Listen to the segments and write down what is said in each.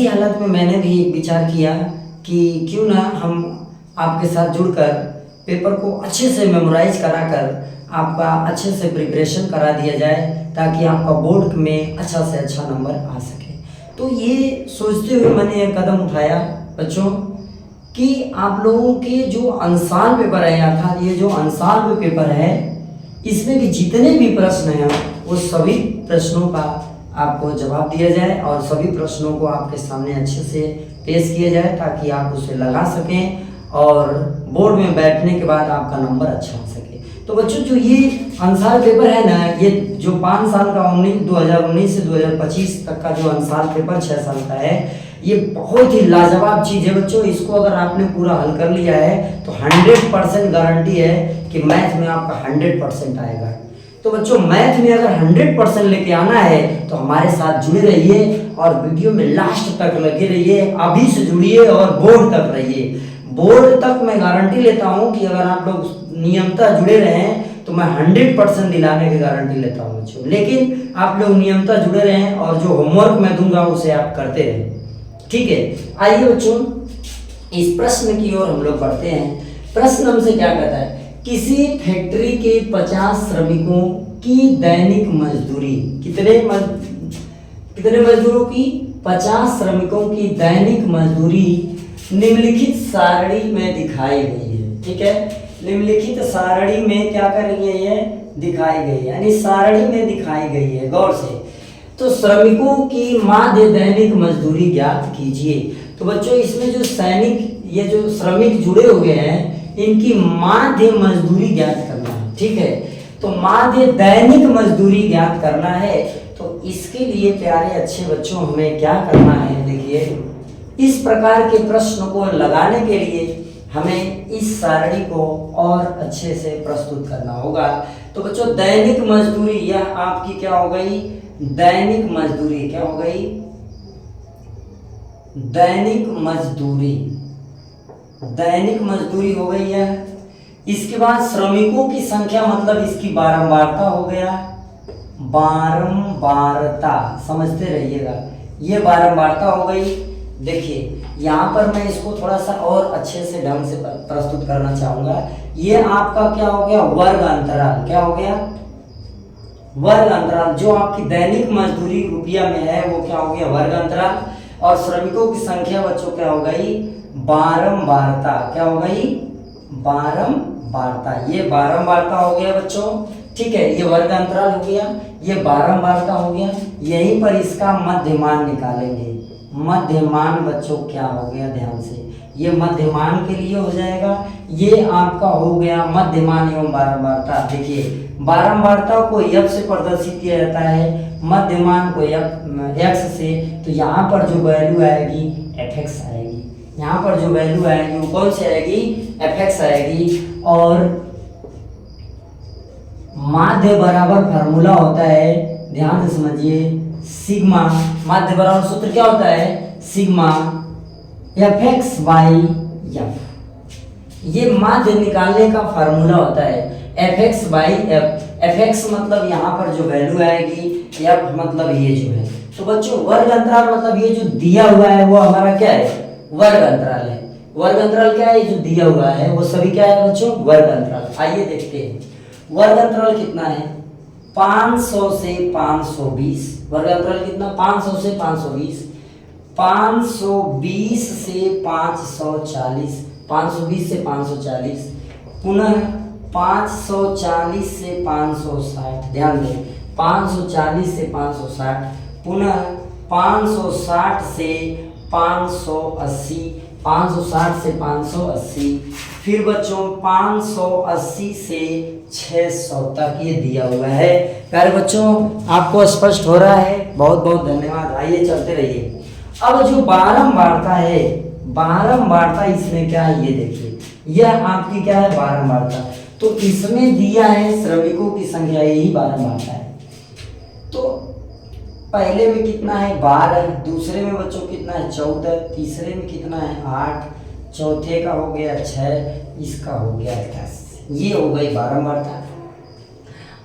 ऐसी हालत में मैंने भी विचार किया कि क्यों ना हम आपके साथ जुड़कर पेपर को अच्छे से मेमोराइज कराकर आपका अच्छे से प्रिपरेशन करा दिया जाए, ताकि आपका बोर्ड में अच्छा से अच्छा नंबर आ सके। तो ये सोचते हुए मैंने एक कदम उठाया बच्चों कि आप लोगों के जो अंशाल पेपर है, अर्थात ये जो अंशाल में पेपर है, इसमें भी जितने भी प्रश्न हैं वो सभी प्रश्नों का आपको जवाब दिया जाए और सभी प्रश्नों को आपके सामने अच्छे से पेश किया जाए, ताकि आप उसे लगा सकें और बोर्ड में बैठने के बाद आपका नंबर अच्छा आ सके। तो बच्चों जो ये अंशाल पेपर है ना, ये जो 5 साल का 2019 से 2025 तक का जो अंशाल पेपर 6 साल का है, ये बहुत ही लाजवाब चीज़ है बच्चों। इसको अगर आपने पूरा हल कर लिया है तो 100% गारंटी है कि मैथ में आपका 100% आएगा। तो बच्चों मैथ में अगर 100% लेके आना है तो हमारे साथ जुड़े रहिए और वीडियो में लास्ट तक लगे रहिए। अभी से जुड़िए और बोर्ड तक रहिए। बोर्ड तक मैं गारंटी लेता हूं कि अगर आप लोग नियमतः जुड़े रहें तो मैं 100% दिलाने की गारंटी लेता हूं बच्चों। लेकिन आप लोग नियमतः जुड़े रहें और जो होमवर्क मैं दूंगा उसे आप करते रहें, ठीक है। आइए बच्चों इस प्रश्न की ओर हम लोग बढ़ते हैं। प्रश्न हमसे क्या कहता है, किसी फैक्ट्री के 50 श्रमिकों की दैनिक मजदूरी, कितने मजदूरों की 50 श्रमिकों की दैनिक मजदूरी निम्नलिखित सारणी में दिखाई गई है, ठीक है। निम्नलिखित सारणी में क्या कर रही है, ये दिखाई गई है, यानी सारणी में दिखाई गई है। गौर से तो श्रमिकों की माध्य दैनिक मजदूरी ज्ञात कीजिए। तो बच्चों इसमें जो ये जो श्रमिक जुड़े हुए हैं, इनकी माध्य मजदूरी ज्ञात करना है, ठीक है। तो माध्य दैनिक मजदूरी ज्ञात करना है। तो इसके लिए प्यारे अच्छे बच्चों हमें क्या करना है, देखिए इस प्रकार के प्रश्न को लगाने के लिए हमें इस सारणी को और अच्छे से प्रस्तुत करना होगा। तो बच्चों दैनिक मजदूरी यह आपकी क्या हो गई, दैनिक मजदूरी क्या हो गई, दैनिक मजदूरी हो गई है। इसके बाद श्रमिकों की संख्या मतलब इसकी बारंबारता हो गया, बारंबारता समझते रहिएगा, ये बारंबारता हो गई। देखिए यहाँ पर मैं इसको थोड़ा सा और अच्छे से ढंग से प्रस्तुत करना चाहूंगा। ये आपका क्या हो गया, वर्ग अंतराल, क्या हो गया, वर्ग अंतराल। जो आपकी दैनिक मजदूरी रुपया में है वो क्या हो गया, वर्ग अंतराल। और श्रमिकों की संख्या बच्चों क्या हो गई, बारंबारता, क्या हो गई, बारंबारता। ये बारंबारता हो गया बच्चों, ठीक है। ये वर्ग अंतराल हो गया, ये बारंबारता हो गया। यहीं पर इसका मध्यमान निकालेंगे। मध्यमान बच्चों क्या हो गया, ध्यान से, ये मध्यमान के लिए हो जाएगा। ये आपका हो गया मध्यमान एवं बारंबारता। देखिए बारंबारता को f से प्रदर्शित किया जाता है, मध्यमान को x से। तो यहाँ पर जो वैल्यू आएगी fx आएगी, यहाँ पर जो वैल्यू आएगी वो कौन सी आएगी, fx आएगी। और माध्य बराबर फार्मूला होता है, ध्यान से समझिए, सिग्मा। माध्य बराबर सूत्र क्या होता है, सिग्मा fx बाई f। ये माध्य निकालने का फार्मूला होता है fx बाई f। fx मतलब यहाँ पर जो वैल्यू आएगी, f मतलब ये जो है। तो बच्चों वर्ग अंतराल मतलब ये जो दिया हुआ है वो हमारा क्या है, वर्ग अंतराल है। वर्ग अंतराल क्या है, जो दिया हुआ है वो सभी क्या है बच्चों, वर्ग अंतराल। आइए देखते हैं वर्ग अंतराल कितना है, 500 से 520। वर्ग अंतराल कितना, 500 से 520, 520 से 540, 520 से 540, पुनः 540 से 560, ध्यान दें 540 से 560, पुनः 560 से 580, 560 से 580, फिर बच्चों 580 से 600 तक ये दिया हुआ है। प्यारे बच्चों आपको स्पष्ट हो रहा है, बहुत बहुत धन्यवाद। आइए चलते रहिए। अब जो बारंबारता है, बारंबारता इसमें क्या है ये देखिए, यह आपकी क्या है, बारंबारता। तो इसमें दिया है श्रमिकों की संख्या, यही बारंबारता है। तो पहले में कितना है, 12, दूसरे में बच्चों कितना है, 14, तीसरे में कितना है, 8, चौथे का हो गया 6, इसका हो गया 10। ये हो गई बारंबारता।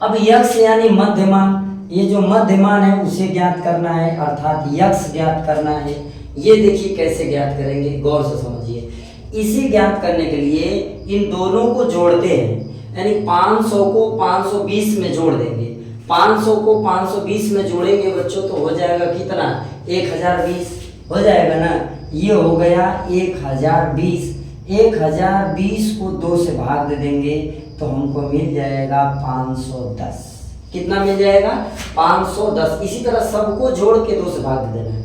अब यक्ष यानी मध्यमान, ये जो मध्यमान है उसे ज्ञात करना है, अर्थात यक्ष ज्ञात करना है। ये देखिए कैसे ज्ञात करेंगे, गौर से समझिए। इसे ज्ञात करने के लिए इन दोनों को जोड़ते हैं, यानी 500 को 520 में जोड़ देंगे। 500 को 520 में जोड़ेंगे बच्चों तो हो जाएगा कितना, 1020 हो जाएगा ना। ये हो गया 1020। 1020 को 2 से भाग दे देंगे तो हमको मिल जाएगा 510। कितना मिल जाएगा, 510। इसी तरह सबको जोड़ के 2 से भाग दे देना है,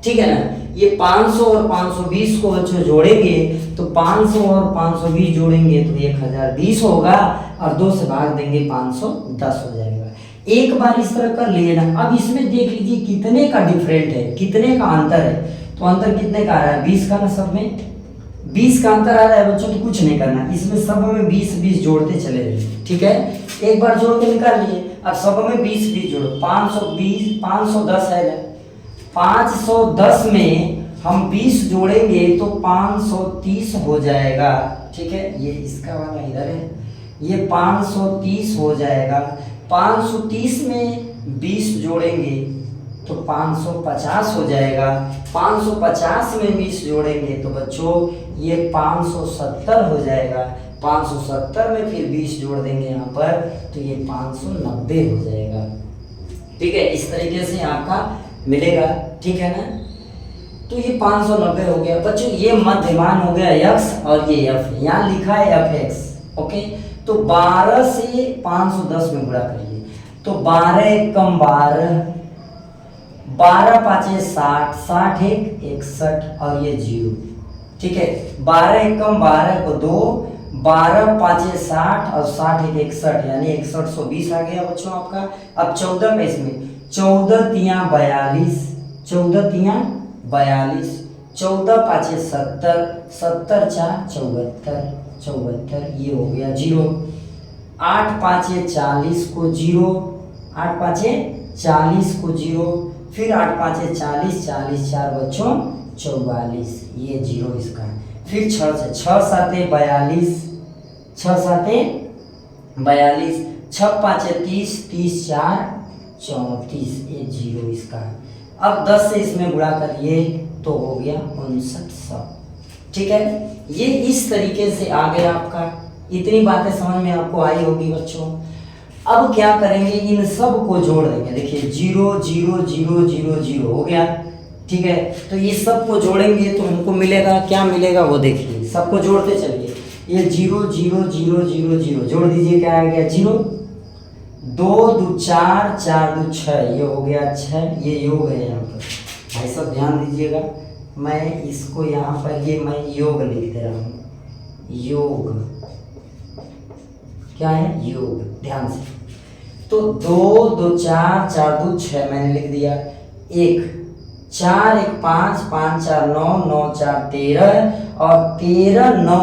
ठीक है ना। ये 500 और 520 को बच्चों जोड़ेंगे तो 500 और 520 जोड़ेंगे तो 1020 होगा, और 2 से भाग देंगे 510 हो जाएगा। एक बार इस तरह कर लिए ना। अब इसमें देख लीजिए कितने का डिफरेंट है, कितने का अंतर है। तो अंतर कितने का आ रहा है, 20 का ना। सब में 20 का अंतर आ रहा है बच्चों, तो कुछ नहीं करना, इसमें सब में 20 जोड़ते चले जाइए, ठीक है। एक बार जोड़ के निकाल लिए। अब सब में 20 जोड़ो, 520 510 है ना। 510 में हम 20 जोड़ेंगे तो 530 हो जाएगा, ठीक है। ये इसका वाला इधर है, ये 530 हो जाएगा। 530 में 20 जोड़ेंगे तो 550 हो जाएगा। 550 में 20 जोड़ेंगे तो बच्चों ये 570 हो जाएगा। 570 में फिर 20 जोड़ देंगे यहाँ पर तो ये 590 हो जाएगा, ठीक है। इस तरीके से आपका मिलेगा, ठीक है ना। तो ये 590 हो गया बच्चों। ये मध्यमान हो गया x और ये f, यहाँ लिखा है fx, ओके। तो 12 से 510 में गुणा करिए तो 12 एकम 12, 12 पाँचे 60, 60 एक 61 और ये 0, ठीक है। 12 एकम 12 को 2, 12 पाँचे 60 और 60 एक 61, यानी 6120 आ गया बच्चों आपका। अब 14 में इसमें 14 तियाँ 42, 14 तियाँ 42, 14 पाँचे 70, 70 4 74, 74 ये हो गया 0। 8 पाँचे 40 को 0, 8 पाँचे 40 को 0, फिर 8 पाँचे 40, 40 4 बच्चों 44, ये 0 इसका। फिर 6 से 6 साते 42, 6 साते 42, 6 पाँचे 30, 30 4 34, ये 0 इसका। अब 10 से इसमें गुणा करिए तो हो गया 5900, ठीक है। ये इस तरीके से आ गया आपका। इतनी बातें समझ में आपको आई होगी बच्चों। अब क्या करेंगे, इन सब को जोड़ देंगे। देखिए 0 0 0 0 0 हो गया, ठीक है। तो ये सब को जोड़ेंगे तो हमको मिलेगा, क्या मिलेगा वो देखिए। सबको जोड़ते चलिए, ये 0 0 0 0 0 जोड़ दीजिए, क्या आ गया 0। 2 2 4 4 2 6, ये हो गया 6। ये योग है यहाँ पर, भाई सब ध्यान दीजिएगा। मैं इसको यहाँ पर ये मैं योग लिख दे रहा हूँ। योग क्या है, योग, ध्यान से। तो 2 2 4 4 2 6 मैंने लिख दिया। 1 4 1 5 5 4 9 9 4 13 और 13 9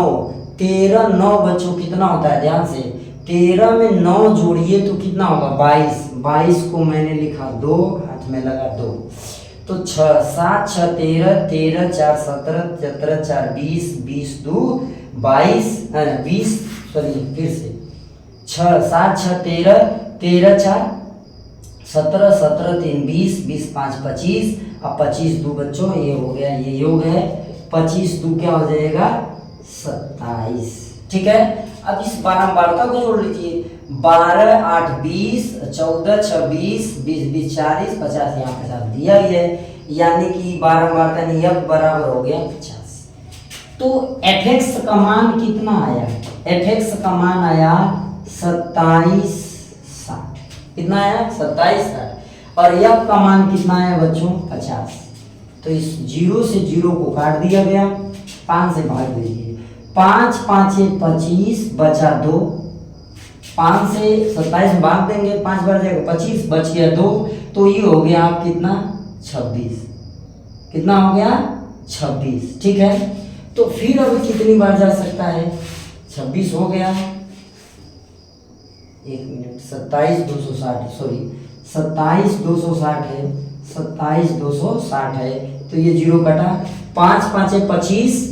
13 9 बच्चों कितना होता है, ध्यान से। 13 में 9 जोड़िए तो कितना होगा 22। 22 को मैंने लिखा 2, हाथ में लगा 2। तो 6 7 6 13, 13 4 17, 17 4 20, 20 2 22, 20 सॉरी फिर से 6 7 6 13, 13 4 17, 17 3 20, 20 5 25, अब 25 2 बच्चों ये हो गया, ये योग है। 25 2 क्या हो जाएगा 27, ठीक है। अब इस बारंबारता को जोड़ लीजिए। 12 8 20, 14 26, 20 20 40, 50 यहाँ 50 दिया ही है, यानी कि बारंबारता नहीं f बराबर हो गया 50। तो fx का मान कितना आया, fx का मान आया 27 60। कितना आया 27 60, और f का मान कितना आया बच्चों 50। तो इस 0 से 0 को काट दिया गया, 5 से भाग दीजिए। 5 5 25 बचा 2, 5 से 27 में भाग देंगे, 5 बार जाएगा 25, बच गया 2। तो ये हो गया आप कितना 26। कितना हो गया 26, ठीक है। तो फिर अब कितनी बार जा सकता है, 26 हो गया। 1 मिनट, 27 260 सॉरी 27 260 है, 27 260 है। तो ये 0 कटा, 5 5 25,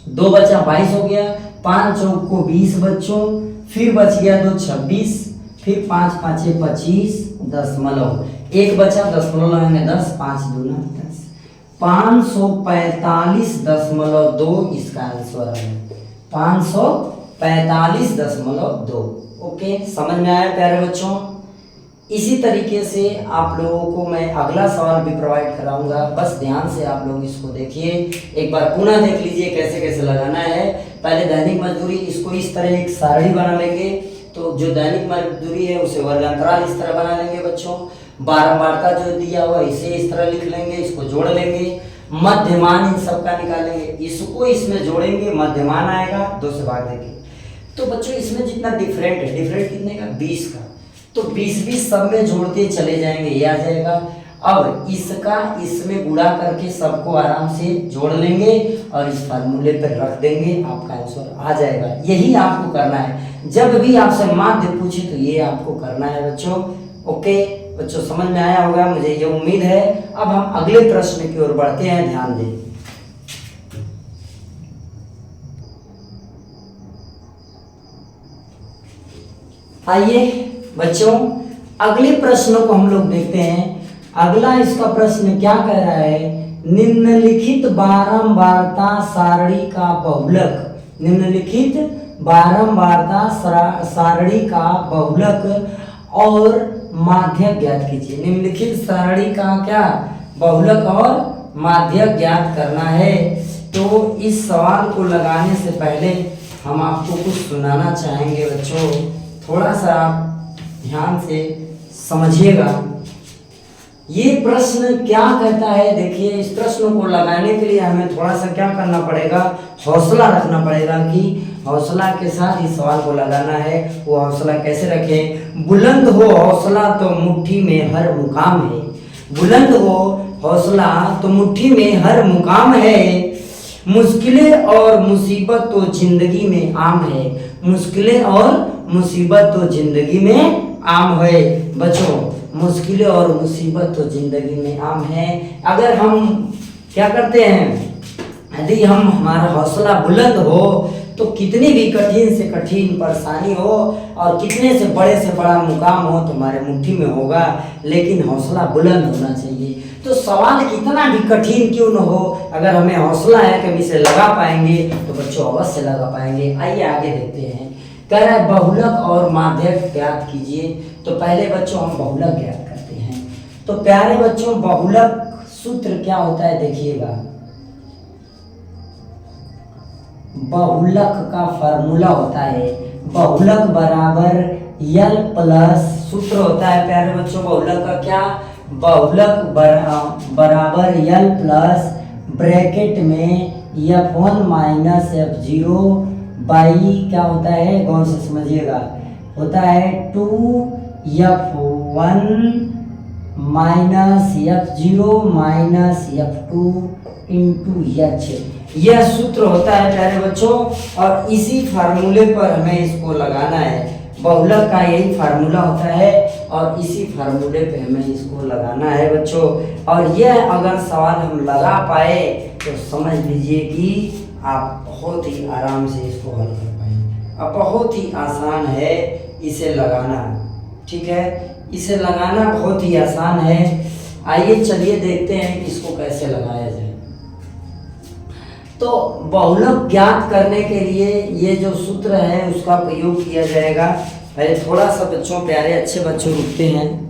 2 बचा 22 हो गया। 5 चौक को 20 बच्चों, फिर बच गया 2 26, फिर 5 5 25 दशमलव, 1 बचा दशमलव लगाएंगे 10, 5 दूना 10। 545.2 इसका आंसर है, 545.2। ओके, समझ में आया प्यारे बच्चों। इसी तरीके से आप लोगों को मैं अगला सवाल भी प्रोवाइड कराऊंगा, बस ध्यान से आप लोग इसको देखिए, एक बार पुनः देख लीजिए कैसे कैसे लगाना है। पहले दैनिक मजदूरी, इसको इस तरह एक सारणी बना लेंगे, तो जो दैनिक मजदूरी है उसे वर्गांतराल इस तरह बना लेंगे बच्चों। बारंबारता जो दिया हुआ इसे इस तरह लिख लेंगे, इसको जोड़ लेंगे, मध्यमान इन सब का निकालेंगे, इसको इसमें जोड़ेंगे, मध्यमान आएगा, 2 से भाग देंगे। तो बच्चों इसमें जितना डिफरेंट है, डिफरेंट कितने का, 20 का, तो 20 सब में जोड़ते चले जाएंगे, ये आ जाएगा। अब इसका इसमें गुणा करके सबको आराम से जोड़ लेंगे और इस फार्मूले पर रख देंगे, आपका आंसर आ जाएगा। यही आपको करना है, जब भी आपसे माध्य पूछे तो ये आपको करना है बच्चों। ओके बच्चों, समझ में आया होगा, मुझे ये उम्मीद है। अब हम अगले प्रश्न की ओर बढ़ते हैं, ध्यान दें। आइए बच्चों, अगले प्रश्न को हम लोग देखते हैं। अगला इसका प्रश्न क्या कह रहा है, निम्नलिखित बारंबारता सारणी का बहुलक, निम्नलिखित बारंबारता सारणी का बहुलक और माध्यक ज्ञात कीजिए। निम्नलिखित सारणी का क्या बहुलक और माध्यक ज्ञात करना है। तो इस सवाल को लगाने से पहले हम आपको कुछ सुनाना चाहेंगे बच्चों, थोड़ा सा आप ध्यान से समझिएगा। ये प्रश्न क्या कहता है, देखिए इस प्रश्न को लगाने के लिए हमें थोड़ा सा क्या करना पड़ेगा, हौसला रखना पड़ेगा कि हौसला के साथ इस सवाल को लगाना है। वो हौसला कैसे रखें, बुलंद हो हौसला तो मुट्ठी में हर मुकाम है, बुलंद हो हौसला तो मुट्ठी में हर मुकाम है, मुश्किलें और मुसीबत तो जिंदगी में आम है, मुश्किलें और मुसीबत तो जिंदगी में आम है। बच्चों मुश्किलें और मुसीबत तो जिंदगी में आम है। अगर हम क्या करते हैं, यदि हम हमारा हौसला बुलंद हो तो कितनी भी कठिन से कठिन परेशानी हो और कितने से बड़ा मुकाम हो तो हमारे मुट्ठी में होगा, लेकिन हौसला बुलंद होना चाहिए। तो सवाल कितना भी कठिन क्यों न हो, अगर हमें हौसला है कि हम इसे लगा पाएंगे तो बच्चों अवश्य लगा पाएंगे। आइए आगे देखते हैं। कह रहा है बहुलक और माध्यक ज्ञात कीजिए। तो पहले बच्चों हम बहुलक ज्ञात करते हैं। तो प्यारे बच्चों बहुलक सूत्र क्या होता है देखिएगा, बहुलक का फार्मूला होता है बहुलक बराबर यल प्लस, सूत्र होता है प्यारे बच्चों बहुलक का क्या, बहुलक बराबर यल प्लस ब्रैकेट में F1 माइनस F0 बाई क्या होता है, गौर से समझिएगा, होता है 2F1 minus F0 minus F2 into H। यह सूत्र होता है प्यारे बच्चों, और इसी फार्मूले पर हमें इसको लगाना है। बहुलक का यही फार्मूला होता है और इसी फार्मूले पे हमें इसको लगाना है बच्चों। और यह अगर सवाल हम लगा पाए तो समझ लीजिए कि आप बहुत ही आराम से इसको हल कर पाएंगे। अब बहुत ही आसान है इसे लगाना, ठीक है, इसे लगाना बहुत ही आसान है। आइए चलिए देखते हैं कि इसको कैसे लगाया जाए। तो बहुलक ज्ञात करने के लिए ये जो सूत्र है उसका प्रयोग किया जाएगा। पहले थोड़ा सा बच्चों, प्यारे अच्छे बच्चों रुकते हैं।